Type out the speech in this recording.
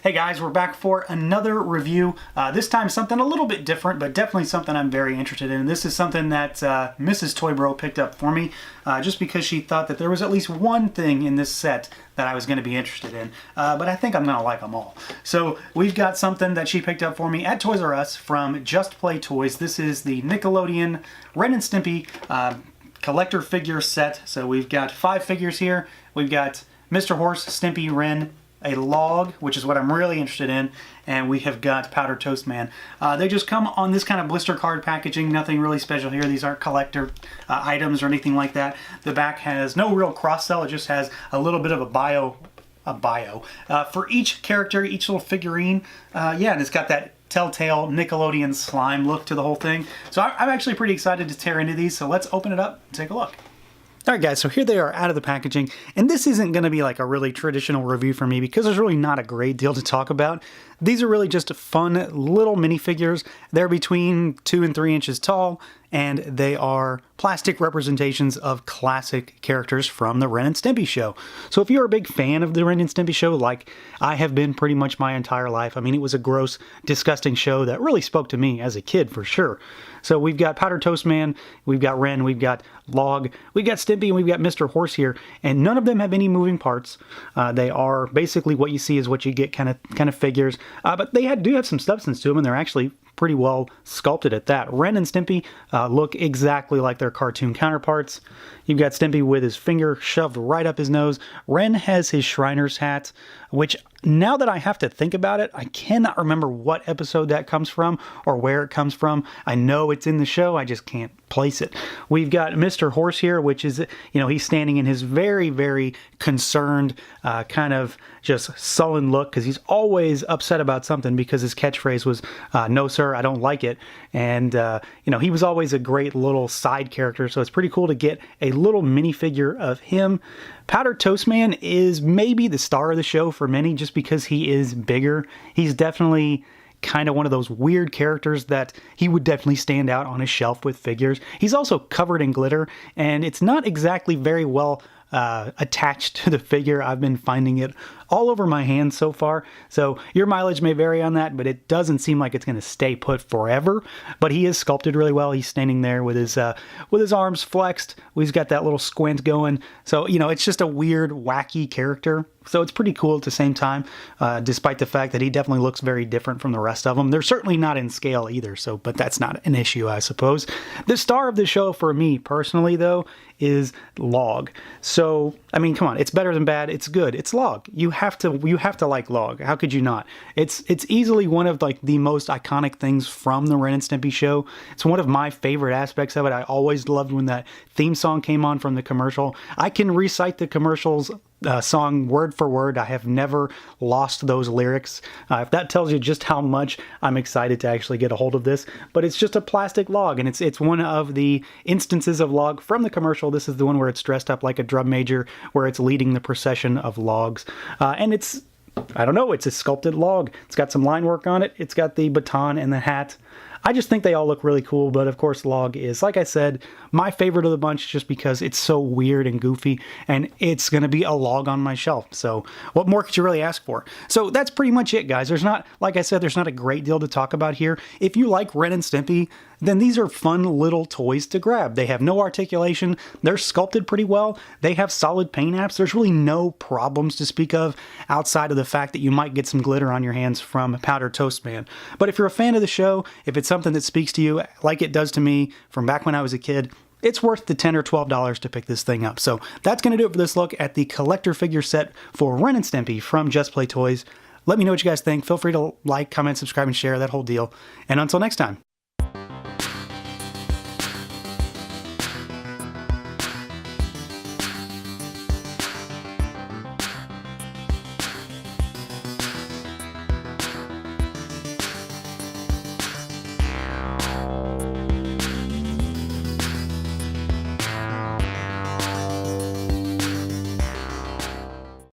Hey guys, we're back for another review. This time something a little bit different, but definitely something I'm very interested in. This is something that Mrs. Toybro picked up for me just because she thought that there was at least one thing in this set that I was going to be interested in, but I think I'm going to like them all. So we've got something that she picked up for me at Toys R Us from Just Play Toys. This is the Nickelodeon Ren and Stimpy collector figure set. So we've got 5 figures here. We've got Mr. Horse, Stimpy, Ren, a Logue, which is what I'm really interested in, and we have got Powder Toast Man. They just come on this kind of blister card packaging, nothing really special here. These aren't collector items or anything like that. The back has no real cross-sell, it just has a little bit of a bio for each character, each little figurine. Yeah, and it's got that telltale Nickelodeon slime look to the whole thing. So I'm actually pretty excited to tear into these, so let's open it up and take a look. Alright guys, so here they are out of the packaging, and this isn't going to be like a really traditional review for me because there's really not a great deal to talk about. These are really just fun little minifigures. They're between 2 and 3 inches tall, and they are plastic representations of classic characters from the Ren and Stimpy show. So if you're a big fan of the Ren and Stimpy show, like I have been pretty much my entire life, I mean, it was a gross, disgusting show that really spoke to me as a kid for sure. So we've got Powder Toast Man, we've got Ren, we've got Logue, we've got Stimpy, and we've got Mr. Horse here, and none of them have any moving parts. They are basically what you see is what you get kind of figures, but they do have some substance to them, and they're actually pretty well sculpted at that. Ren and Stimpy look exactly like their cartoon counterparts. You've got Stimpy with his finger shoved right up his nose. Ren has his Shriner's hat, which now that I have to think about it, I cannot remember what episode that comes from or where it comes from. I know it's in the show, I just can't place it. We've got Mr. Horse here, which is, you know, he's standing in his very, very concerned, kind of just sullen look because he's always upset about something because his catchphrase was, no sir, I don't like it. And, you know, he was always a great little side character, so it's pretty cool to get a little minifigure of him. Powder Toast Man is maybe the star of the show for many just because he is bigger. He's definitely kind of one of those weird characters that he would definitely stand out on a shelf with figures. He's also covered in glitter, and it's not exactly very well attached to the figure. I've been finding it all over my hands so far, so your mileage may vary on that, but it doesn't seem like it's going to stay put forever. But he is sculpted really well. He's standing there with his arms flexed. He's got that little squint going, so you know, it's just a weird, wacky character. So it's pretty cool at the same time, despite the fact that he definitely looks very different from the rest of them. They're certainly not in scale either, so but that's not an issue, I suppose. The star of the show for me personally, though, is Logue. So I mean, come on, it's better than bad. It's good. It's Logue. You have to like Logue. How could you not? It's easily one of like the most iconic things from the Ren and Stimpy show. It's one of my favorite aspects of it. I always loved when that theme song came on from the commercial. I can recite the commercial's song word for word. I have never lost those lyrics. If that tells you just how much I'm excited to actually get a hold of this. But it's just a plastic Logue, and it's one of the instances of Logue from the commercial. This is the one where it's dressed up like a drum major, where it's leading the procession of Logues. And it's, I don't know, it's a sculpted Logue. It's got some line work on it. It's got the baton and the hat. I just think they all look really cool, but of course Logue is, like I said, my favorite of the bunch just because it's so weird and goofy, and it's going to be a Logue on my shelf. So what more could you really ask for? So that's pretty much it, guys. There's not, like I said, there's not a great deal to talk about here. If you like Ren and Stimpy, then these are fun little toys to grab. They have no articulation. They're sculpted pretty well. They have solid paint apps. There's really no problems to speak of outside of the fact that you might get some glitter on your hands from Powder Toast Man. But if you're a fan of the show, if it's something that speaks to you like it does to me from back when I was a kid, it's worth the $10 or $12 to pick this thing up. So that's going to do it for this look at the collector figure set for Ren and Stimpy from Just Play Toys. Let me know what you guys think. Feel free to like, comment, subscribe, and share, that whole deal. And until next time.